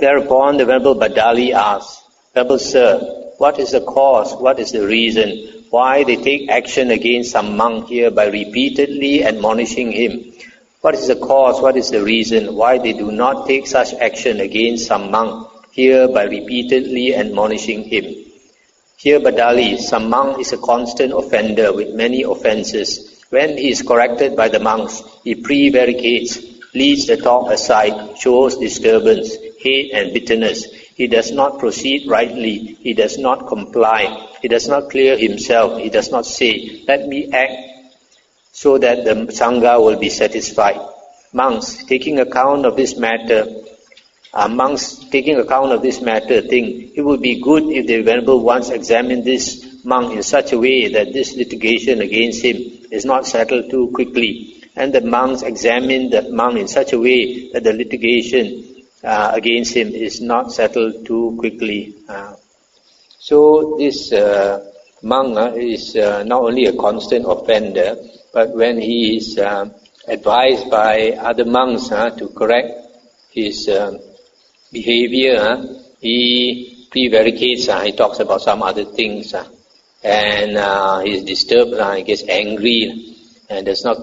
Thereupon the Venerable Bhaddali asked, Venerable Sir, what is the cause, what is the reason why they take action against some monk here by repeatedly admonishing him? What is the cause, what is the reason why they do not take such action against some monk here by repeatedly admonishing him? Here Bhaddali, some monk is a constant offender with many offences. When he is corrected by the monks, he prevaricates, leads the talk aside, shows disturbance, hate and bitterness. He does not proceed rightly, he does not comply, he does not clear himself, he does not say, let me act so that the Sangha will be satisfied. Monks, taking account of this matter, think it would be good if the Venerable once examined this monk in such a way that this litigation against him is not settled too quickly. And the monks examine that monk in such a way that the litigation against him is not settled too quickly. So this monk is not only a constant offender, but when he is advised by other monks to correct his behavior, he prevaricates, he talks about some other things, and he is disturbed, he gets angry, and does not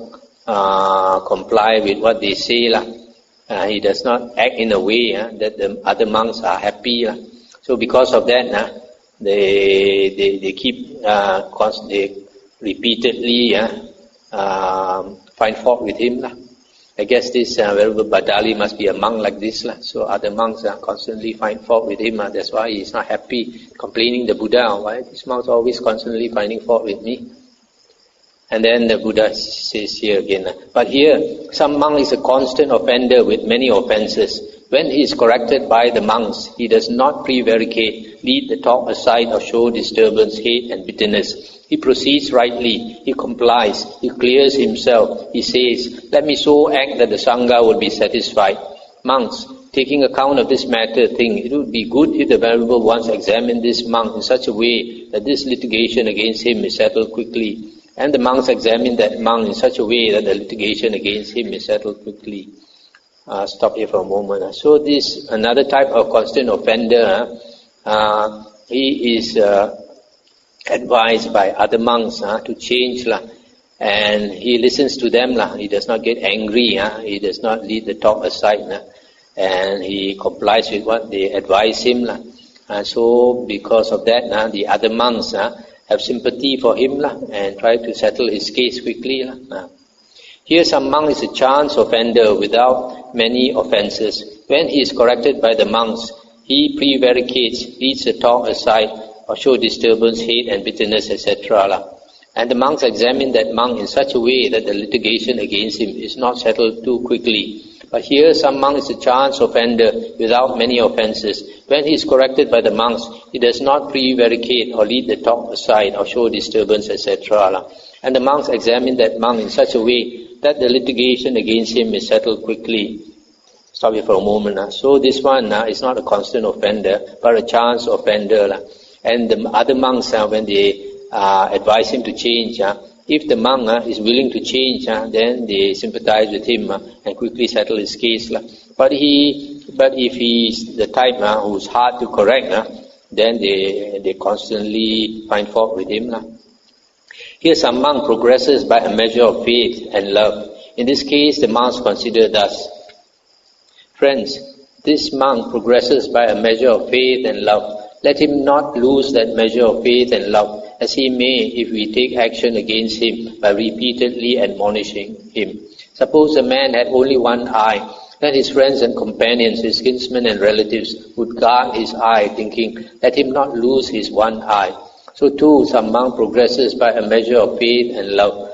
comply with what they say. He does not act in a way that the other monks are happy. So because of that, they keep they repeatedly find fault with him. I guess this Venerable Bhaddali must be a monk like this. So other monks constantly find fault with him. That's why he's not happy, complaining the Buddha. Why these monks always constantly finding fault with me? And then the Buddha says here again, but here some monk is a constant offender with many offences. When he is corrected by the monks, he does not prevaricate, lead the talk aside or show disturbance, hate and bitterness. He proceeds rightly, he complies, he clears himself, he says, let me so act that the Sangha will be satisfied. Monks, taking account of this matter, think it would be good if the Venerable once examined this monk in such a way that this litigation against him is settled quickly. And the monks examine that monk in such a way that the litigation against him is settled quickly. Stop here for a moment. So this another type of constant offender. He is advised by other monks to change, and he listens to them. He does not get angry. He does not lead the talk aside, and he complies with what they advise him. So because of that, the other monks have sympathy for him and try to settle his case quickly. Here some monk is a chance offender without many offences. When he is corrected by the monks, he prevaricates, leads the talk aside, or show disturbance, hate and bitterness, etc. And the monks examine that monk in such a way that the litigation against him is not settled too quickly. But here some monk is a chance offender without many offences. When he is corrected by the monks, he does not prevaricate or lead the talk aside or show disturbance, etc. And the monks examine that monk in such a way that the litigation against him is settled quickly. Stop here for a moment. So this one is not a constant offender, but a chance offender. And the other monks, when they advise him to change, if the monk is willing to change, then they sympathize with him and quickly settle his case. But if he is the type who is hard to correct, then they constantly find fault with him. Here some monk progresses by a measure of faith and love. In this case, the monks consider thus. Friends, this monk progresses by a measure of faith and love. Let him not lose that measure of faith and love, as he may if we take action against him by repeatedly admonishing him. Suppose a man had only one eye, then his friends and companions, his kinsmen and relatives would guard his eye, thinking, let him not lose his one eye. So too, some monk progresses by a measure of faith and love,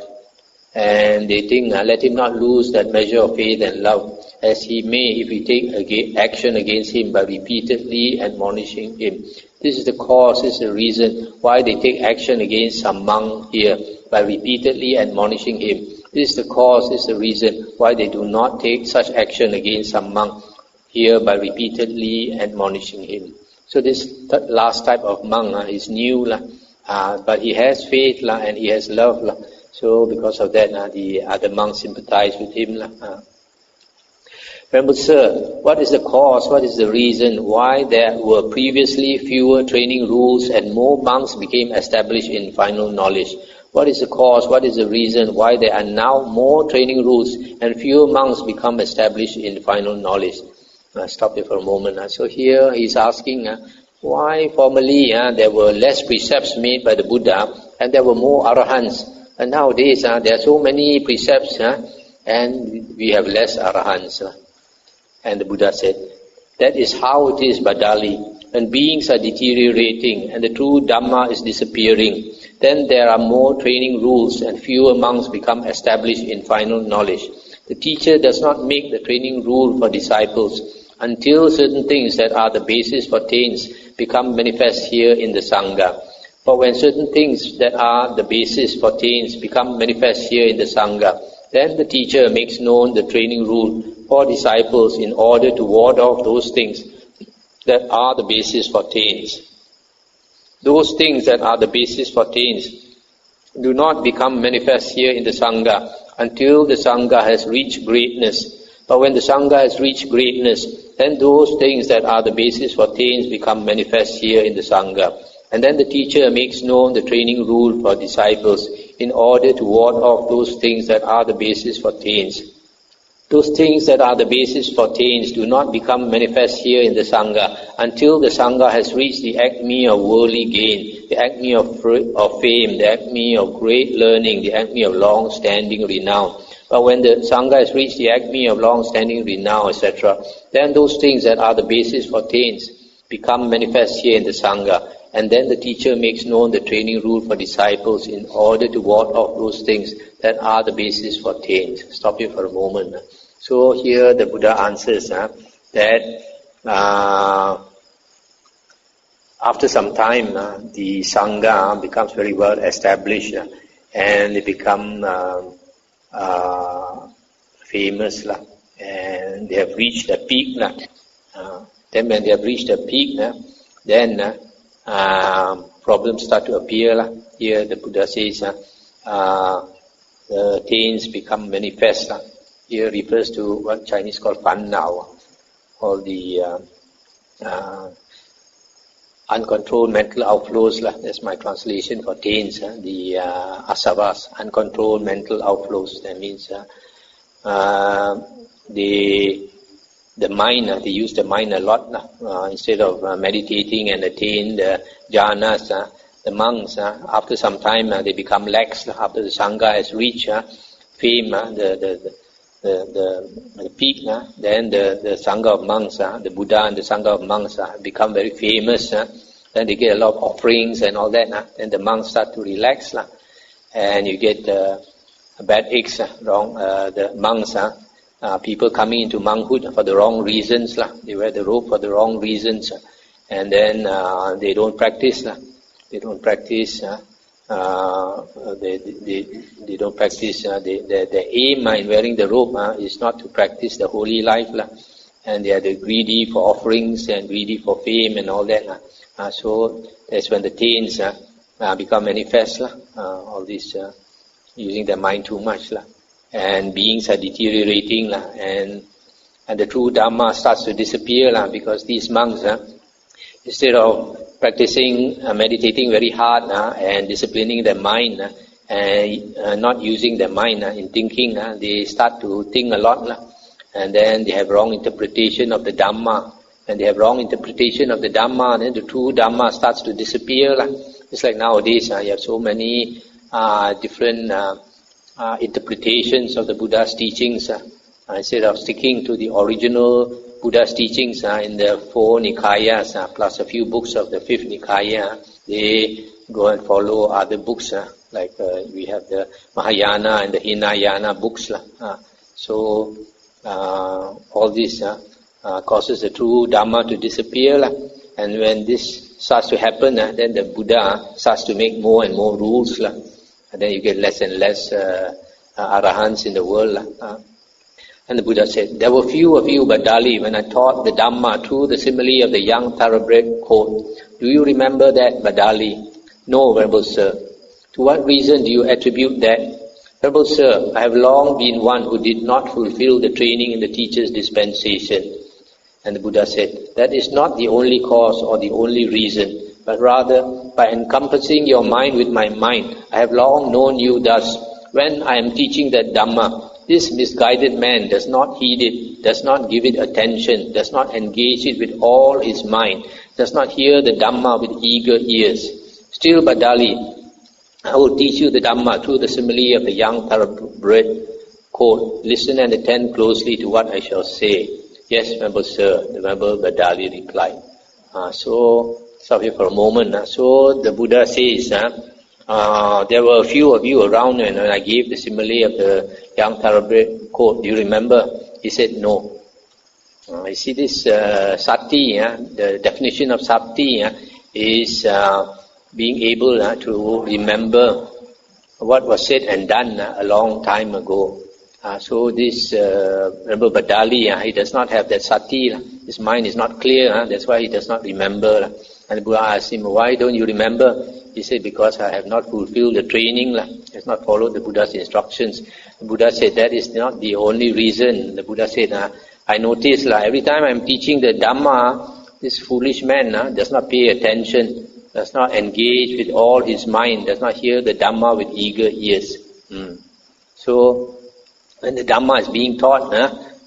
and they think, let him not lose that measure of faith and love, as he may if we take action against him by repeatedly admonishing him. This is the cause, this is the reason why they take action against some monk here by repeatedly admonishing him. This is the cause, this is the reason why they do not take such action against some monk here by repeatedly admonishing him. So this last type of monk is new, but he has faith and he has love. So because of that, the other monks sympathize with him. Venerable Sir, what is the cause, what is the reason why there were previously fewer training rules and more monks became established in final knowledge? What is the cause, what is the reason why there are now more training rules and fewer monks become established in final knowledge? Stop here for a moment. So here he's asking why formerly there were less precepts made by the Buddha and there were more arahants. And nowadays there are so many precepts and we have less arahants. And the Buddha said, that is how it is, Bhaddali. When beings are deteriorating and the true Dhamma is disappearing, then there are more training rules and fewer monks become established in final knowledge. The teacher does not make the training rule for disciples until certain things that are the basis for taints become manifest here in the Sangha. But when certain things that are the basis for taints become manifest here in the Sangha, then the teacher makes known the training rule for disciples in order to ward off those things that are the basis for taints. Those things that are the basis for taints do not become manifest here in the Sangha until the Sangha has reached greatness. But when the Sangha has reached greatness, then those things that are the basis for taints become manifest here in the Sangha. And then the teacher makes known the training rule for disciples in order to ward off those things that are the basis for taints. Those things that are the basis for taints do not become manifest here in the Sangha until the Sangha has reached the acme of worldly gain, the acme of fame, the acme of great learning, the acme of long-standing renown. But when the Sangha has reached the acme of long-standing renown, etc., then those things that are the basis for taints become manifest here in the Sangha. And then the teacher makes known the training rule for disciples in order to ward off those things that are the basis for taints. Stop here for a moment. So here the Buddha answers that after some time the Sangha becomes very well established and they become famous and they have reached a peak. Then when they have reached a peak, then problems start to appear. Here the Buddha says the taints become manifest. Here refers to what Chinese call fan now, or the uncontrolled mental outflows. That's my translation for taints, the asavas, uncontrolled mental outflows. That means the mind, they use the mind a lot. Instead of meditating and attain the jhanas, the monks, after some time, they become lax. After the Sangha has reached fame, the peak, then the Sangha of monks, the Buddha and the Sangha of monks become very famous. Then they get a lot of offerings and all that. Then the monks start to relax, and you get bad eggs, the monks, people coming into monkhood for the wrong reasons. They wear the robe for the wrong reasons, and then they don't practice. They don't practice. They don't practice. The aim in wearing the robe is not to practice the holy life, and they are greedy for offerings and greedy for fame and all that. So that's when the taints become manifest. All this using their mind too much, and beings are deteriorating, and the true Dhamma starts to disappear, because these monks, instead of practicing meditating very hard and disciplining their mind and not using their mind in thinking, they start to think a lot, and then they have wrong interpretation of the Dhamma. And they have wrong interpretation of the Dhamma, and then the true Dhamma starts to disappear. It's like nowadays, you have so many different interpretations of the Buddha's teachings. Instead of sticking to the original Buddha's teachings in the 4 Nikayas, plus a few books of the 5th Nikaya, they go and follow other books, like we have the Mahayana and the Hinayana books. So all this causes the true Dhamma to disappear. And when this starts to happen, then the Buddha starts to make more and more rules. And then you get less and less arahants in the world. And the Buddha said, there were few of you, Bhaddali, when I taught the Dhamma through the simile of the young thoroughbred colt. Do you remember that, Bhaddali? No, Venerable Sir. To what reason do you attribute that? Venerable Sir, I have long been one who did not fulfill the training in the teacher's dispensation. And the Buddha said, that is not the only cause or the only reason, but rather by encompassing your mind with my mind, I have long known you thus. When I am teaching that Dhamma, this misguided man does not heed it, does not give it attention, does not engage it with all his mind, does not hear the Dhamma with eager ears. Still, Bhaddali, I will teach you the Dhamma through the simile of the young thoroughbred. Quote, listen and attend closely to what I shall say. Yes, Venerable Sir, the Venerable Bhaddali replied. So, stop here for a moment. So, the Buddha says, there were a few of you around and when I gave the simile of the young thoroughbred. Quote, do you remember? He said, no. You see this sati, the definition of sati is being able to remember what was said and done a long time ago. So this Venerable Bhaddali, he does not have that sati. His mind is not clear. That's why he does not remember. And the Buddha asked him, why don't you remember? He said, because I have not fulfilled the training. Has not followed the Buddha's instructions. The Buddha said, that is not the only reason. The Buddha said, I notice every time I am teaching the Dhamma, this foolish man does not pay attention, does not engage with all his mind, does not hear the Dhamma with eager ears. So, when the Dhamma is being taught,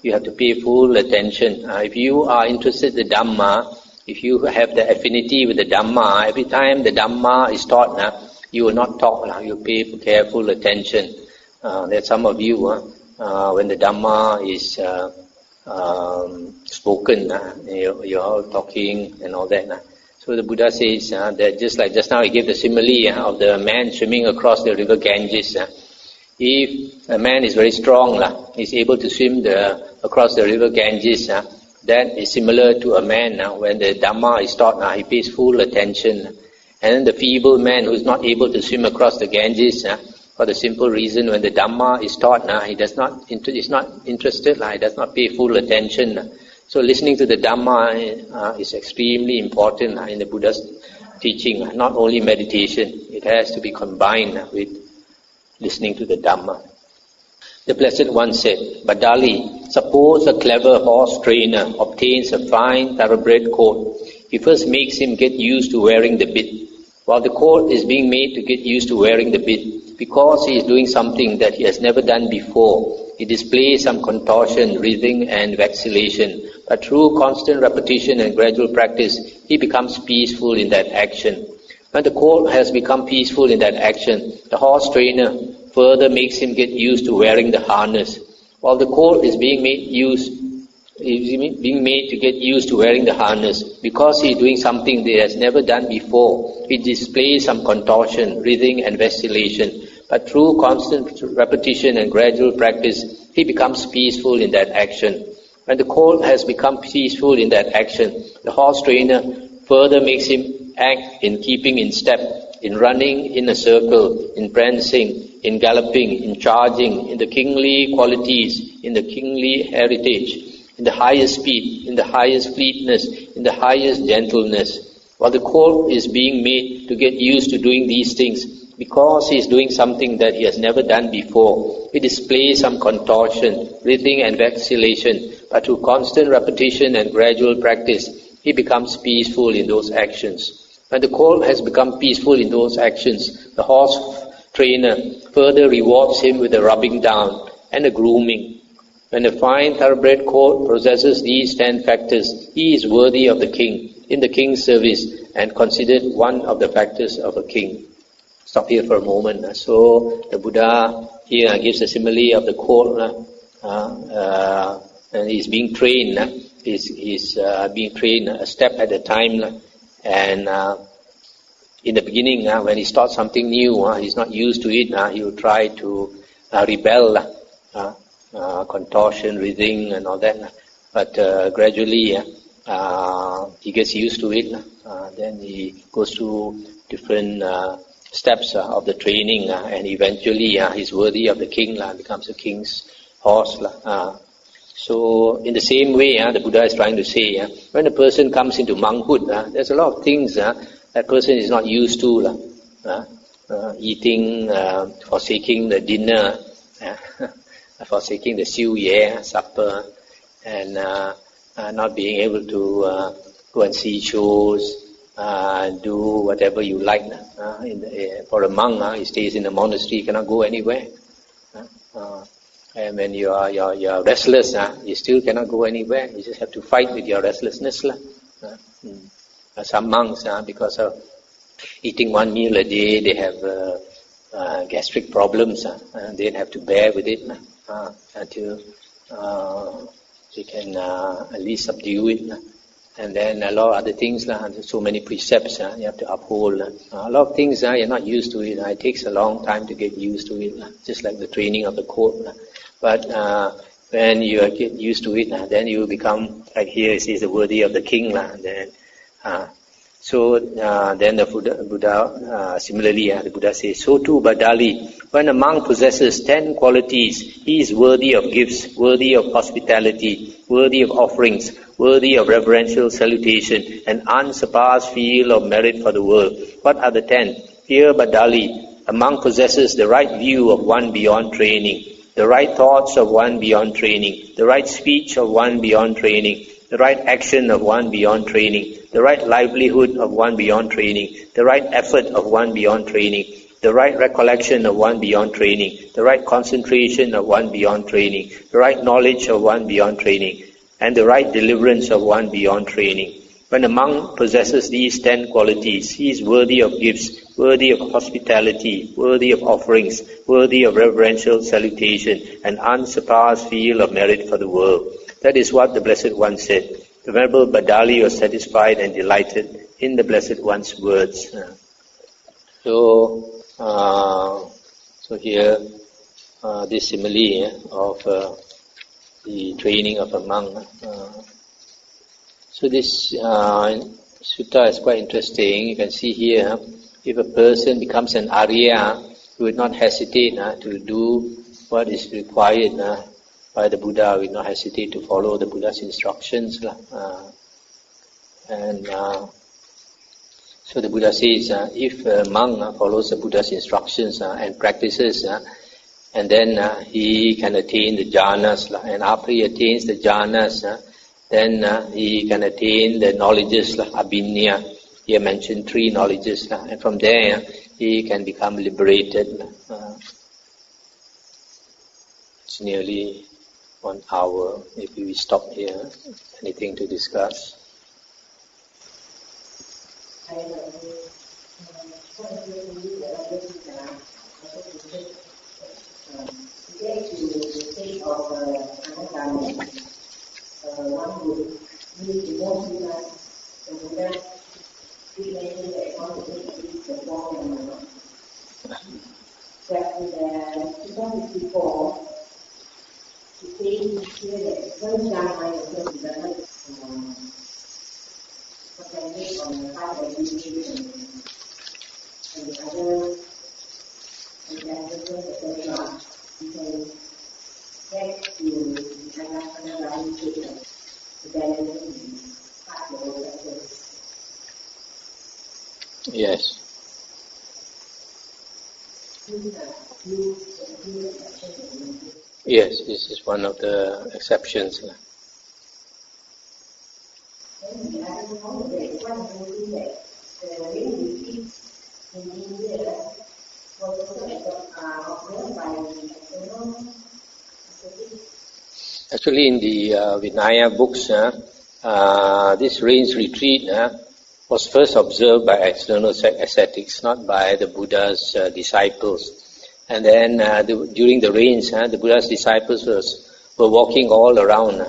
you have to pay full attention. If you are interested in the Dhamma, if you have the affinity with the Dhamma, every time the Dhamma is taught, you will not talk, you pay careful attention. There's some of you, when the Dhamma is spoken, you're all talking and all that. So the Buddha says that just like just now he gave the simile of the man swimming across the river Ganges. If a man is very strong, he's able to swim across the river Ganges, that is similar to a man when the Dhamma is taught, he pays full attention. And then the feeble man who is not able to swim across the Ganges, for the simple reason when the Dhamma is taught, he is not interested, he does not pay full attention. So listening to the Dhamma is extremely important in the Buddha's teaching, not only meditation, it has to be combined with listening to the Dhamma. The Blessed One said, Bhaddali, suppose a clever horse trainer obtains a fine thoroughbred colt. He first makes him get used to wearing the bit. While the colt is being made to get used to wearing the bit, because he is doing something that he has never done before, he displays some contortion, writhing and vacillation. But through constant repetition and gradual practice, he becomes peaceful in that action. When the colt has become peaceful in that action, the horse trainer further makes him get used to wearing the harness. While the colt is being made to get used to wearing the harness, because he is doing something that he has never done before, he displays some contortion, writhing and vacillation. But through constant repetition and gradual practice, he becomes peaceful in that action. When the colt has become peaceful in that action, the horse trainer further makes him act in keeping in step, in running in a circle, in prancing, in galloping, in charging, in the kingly qualities, in the kingly heritage, in the highest speed, in the highest fleetness, in the highest gentleness. While the colt is being made to get used to doing these things, because he is doing something that he has never done before, he displays some contortion, writhing and vacillation, but through constant repetition and gradual practice, he becomes peaceful in those actions. When the colt has become peaceful in those actions, the horse trainer further rewards him with a rubbing down and a grooming. When a fine thoroughbred colt possesses these 10 factors, he is worthy of the king, in the king's service, and considered one of the factors of a king. Stop here for a moment. So the Buddha here gives a simile of the colt, and he's being trained. He's being trained a step at a time, and in the beginning, when he starts something new, he's not used to it. He will try to rebel, contortion, writhing, and all that. But gradually, he gets used to it. Then he goes through different steps of the training, and eventually he's worthy of the king, becomes a king's horse. So in the same way, the Buddha is trying to say, when a person comes into monkhood, there's a lot of things that person is not used to. eating, forsaking the dinner, forsaking the siu ye, supper, and not being able to go and see shows, do whatever you like. For a monk, he stays in the monastery, he cannot go anywhere. And when you are restless, you still cannot go anywhere. You just have to fight with your restlessness. Some monks, because of eating one meal a day, they have gastric problems. They have to bear with it until they can at least subdue it. And then a lot of other things, so many precepts you have to uphold. A lot of things you're not used to it. It takes a long time to get used to it, just like the training of the court. But when you get used to it, then you become, like here it says, the worthy of the king. Then the Buddha, similarly, the Buddha says, so too Bhaddali, when a monk possesses 10 qualities, he is worthy of gifts, worthy of hospitality, worthy of offerings, worthy of reverential salutation, and unsurpassed field of merit for the world. What are the 10? Here, Bhaddali, a monk possesses the right view of one beyond training, the right thoughts of one beyond training, the right speech of one beyond training, the right action of one beyond training, the right livelihood of one beyond training, the right effort of one beyond training, the right recollection of one beyond training, the right concentration of one beyond training, the right knowledge of one beyond training, and the right deliverance of one beyond training. When a monk possesses these 10 qualities, he is worthy of gifts, worthy of hospitality, worthy of offerings, worthy of reverential salutation, and unsurpassed field of merit for the world. That is what the Blessed One said. The Venerable Bhaddali was satisfied and delighted in the Blessed One's words. So here, this simile of the training of a monk. So this sutta is quite interesting. You can see here, if a person becomes an Arya, he would not hesitate to do what is required by the Buddha, will not hesitate to follow the Buddha's instructions. So the Buddha says, if a monk follows the Buddha's instructions and practices, and then he can attain the jhanas, and after he attains the jhanas, then he can attain the knowledges, abhinya. He mentioned 3 knowledges, and from there he can become liberated. It's nearly 1 hour. Maybe we stop here. Anything to discuss? Yes. Yes, this is one of the exceptions. Actually, in the Vinaya books, this rains retreat was first observed by external ascetics, not by the Buddha's disciples. And then during the rains, the Buddha's disciples were walking all around.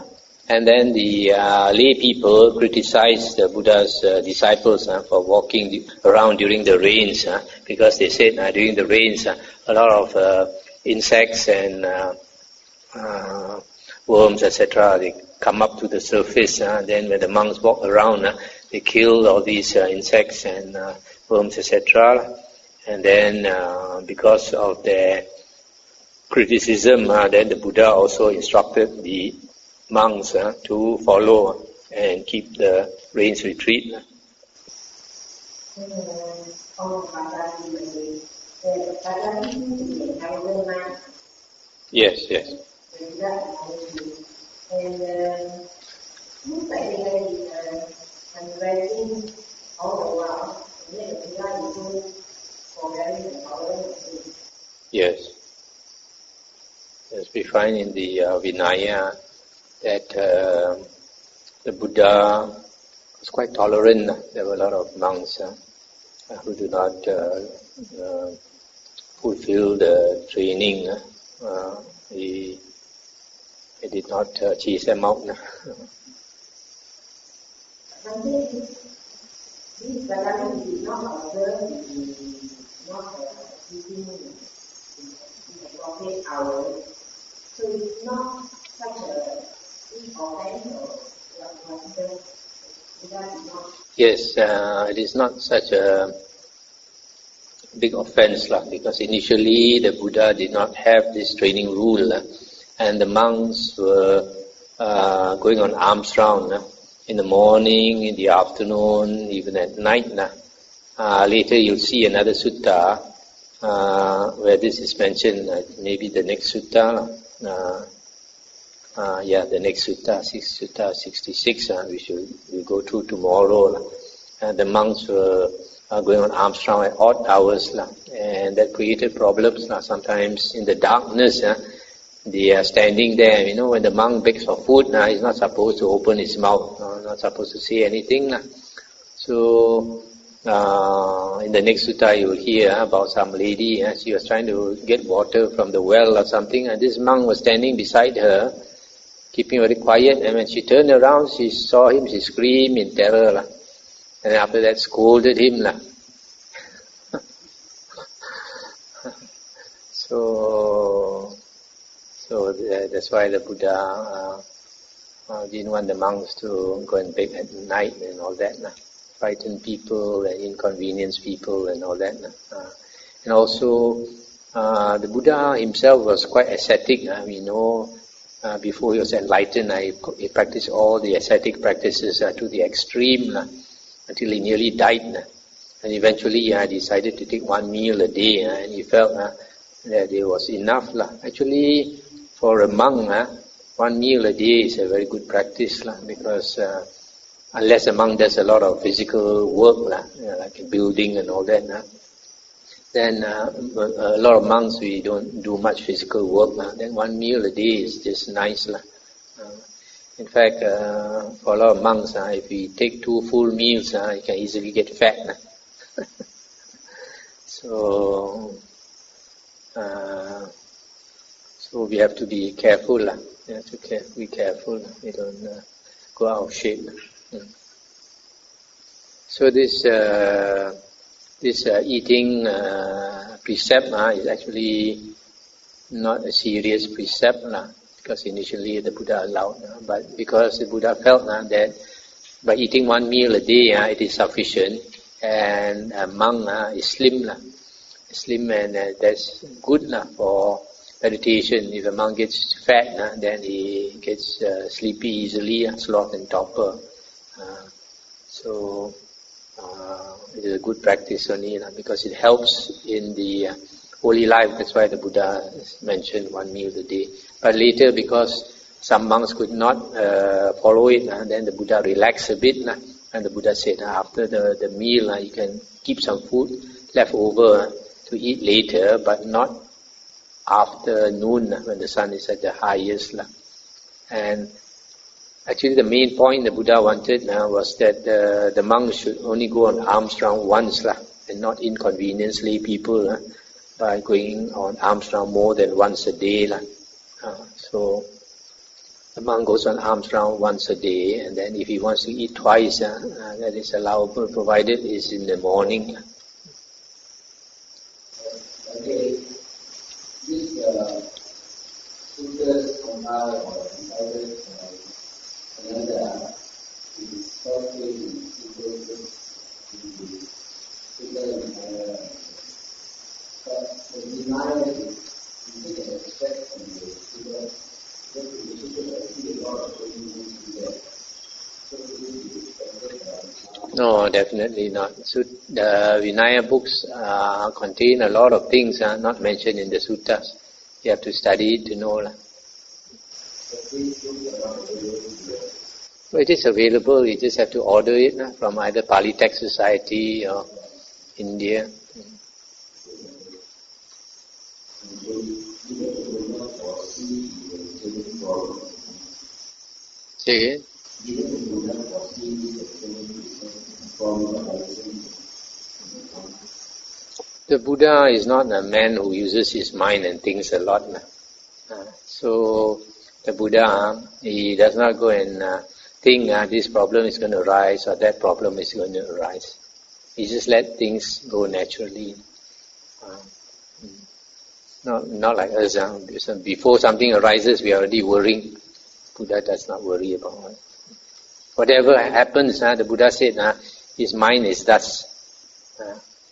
And then the lay people criticized the Buddha's disciples for walking around during the rains, because they said during the rains a lot of insects and worms, etc., they come up to the surface. Then when the monks walk around, they kill all these insects and worms, etc. And then because of their criticism, then the Buddha also instructed the monks to follow and keep the rains retreat. Yes, yes. Yes. As we find in the Vinaya that the Buddha was quite tolerant. There were a lot of monks who do not fulfill the training. He did not chase them out. So it's not such a big offense Yes, it is not such a big offense because initially the Buddha did not have this training rule and the monks were going on alms round in the morning, in the afternoon, even at night. Later you'll see another sutta where this is mentioned, maybe the next sutta, the next sutta, sutta 66, we'll go through tomorrow. The monks were going on alms round at odd hours, and that created problems. Sometimes in the darkness, they are standing there. When the monk begs for food, he's not supposed to open his mouth, not supposed to say anything. So in the next sutta you will hear about some lady, she was trying to get water from the well or something, and this monk was standing beside her, keeping very quiet, and when she turned around, she saw him, she screamed in terror, and after that scolded him. So that's why the Buddha didn't want the monks to go and beg at night and all that. Frighten people and inconvenience people and all that. And also, the Buddha himself was quite ascetic. We know before he was enlightened, he practiced all the ascetic practices to the extreme until he nearly died. And eventually he decided to take one meal a day, and he felt that it was enough. Actually, for a monk, one meal a day is a very good practice because unless a monk does a lot of physical work, like building and all that, then a lot of monks, we don't do much physical work. Then one meal a day is just nice. In fact, for a lot of monks, if we take 2 full meals, you can easily get fat. So we have to be careful. We have to be careful. We don't go out of shape. So this eating precept is actually not a serious precept, because initially the Buddha allowed, but because the Buddha felt that by eating one meal a day it is sufficient, and a monk is slim, and that's good for meditation. If a monk gets fat, then he gets sleepy easily, sloth and torpor. So it is a good practice only because it helps in the holy life. That's why the Buddha mentioned one meal a day. But later, because some monks could not follow it, then the Buddha relaxed a bit, and the Buddha said after the meal you can keep some food left over to eat later, but not after noon when the sun is at the highest. And actually the main point the Buddha wanted was that the monks should only go on alms round once and not inconvenience lay people by going on alms round more than once a day. So the monk goes on alms round once a day, and then if he wants to eat twice, that is allowable, provided it's in the morning. Okay, this sutras compile or divided another is firstly but the denial is you can expect from the Buddha that the Buddha actually a lot of things to be there. So this is expected No, definitely not. So the Vinaya books contain a lot of things not mentioned in the suttas. You have to study it to know. Well, it is available. You just have to order it from either Pali Text Society or India. Say again? The Buddha is not a man who uses his mind and thinks a lot. So the Buddha, he does not go and think this problem is going to arise or that problem is going to arise. He just let things go naturally. Not like us. Before something arises, we are already worrying. Buddha does not worry about it. Whatever happens, the Buddha said, his mind is thus,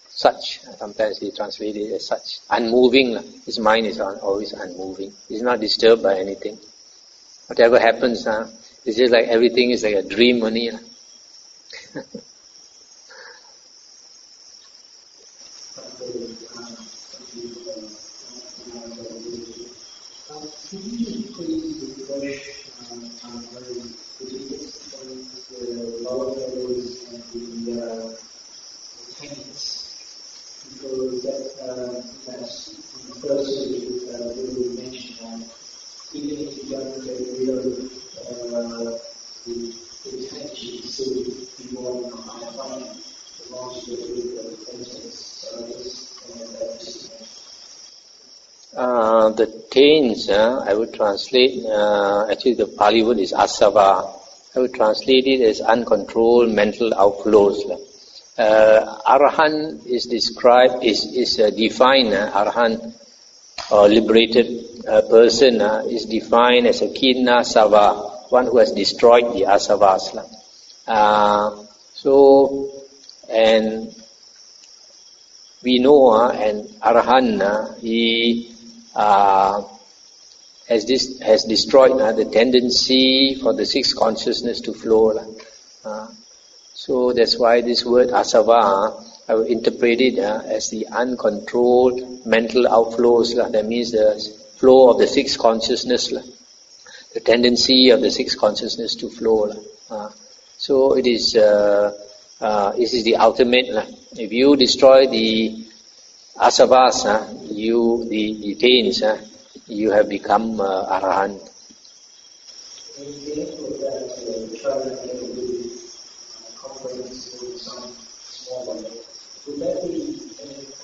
such. Sometimes he translated it as such. Unmoving. His mind is always unmoving. He's not disturbed by anything. Whatever happens, it's just like everything is like a dream only. The taints, I would translate, actually the Pali word is asava. I would translate it as uncontrolled mental outflows. Arahant is described, is defined, Arahant or liberated person is defined as a kinna sava, one who has destroyed the asavas. And we know an Arahant, he has destroyed the tendency for the six consciousness to flow. So that's why this word asava, I will interpret it as the uncontrolled mental outflows. That means the flow of the six consciousness, the tendency of the six consciousness to flow. So it is this is the ultimate. If you destroy the asavas, the taints, you have become arahant. Would that be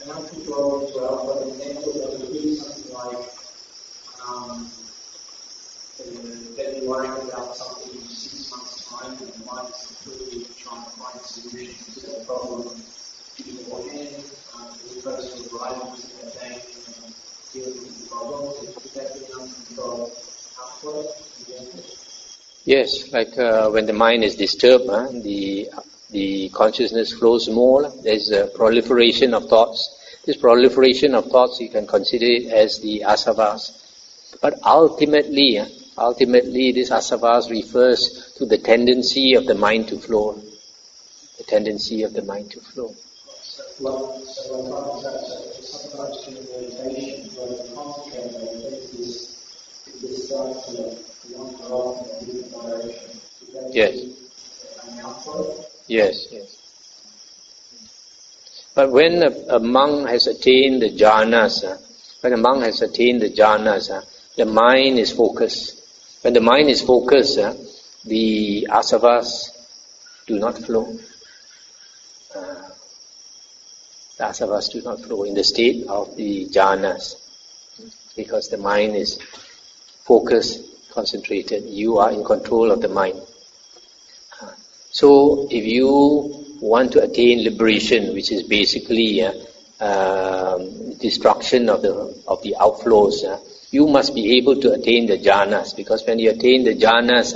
an uncontrolled as well, but an example that would be something like that you're worrying about something in 6 months' time and the mind is completely trying to find solutions to that problem beforehand, as opposed to arriving to that day and dealing with the problem? Would that be an uncontrolled outflow? Yes, like when the mind is disturbed, the consciousness flows more. There's a proliferation of thoughts. This proliferation of thoughts you can consider it as the asavas. But ultimately this asavas refers to the tendency of the mind to flow. The tendency of the mind to flow. Sometimes in meditation, where the concentrate this starts to wander off in a different direction. Yes. An outflow? Yes. But when a monk has attained the jhanas, the mind is focused. When the mind is focused, the asavas do not flow. The asavas do not flow in the state of the jhanas, because the mind is focused, concentrated. You are in control of the mind. So if you want to attain liberation, which is basically destruction of the outflows, you must be able to attain the jhanas, because when you attain the jhanas,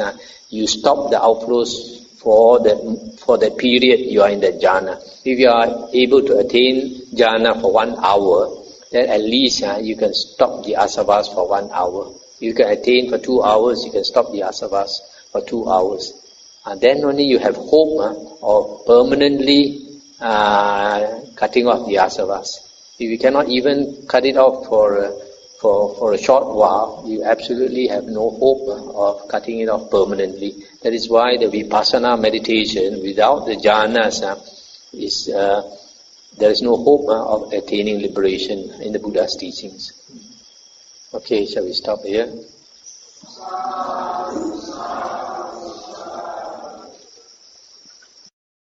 you stop the outflows for that period you are in that jhana. If you are able to attain jhana for 1 hour, then at least you can stop the asavas for 1 hour. You can attain for 2 hours, you can stop the asavas for 2 hours. then only you have hope of permanently cutting off the asavas. If you cannot even cut it off for a short while, you absolutely have no hope of cutting it off permanently. That is why the vipassana meditation without the jhanas there is no hope of attaining liberation in the Buddha's teachings. Okay, shall we stop here?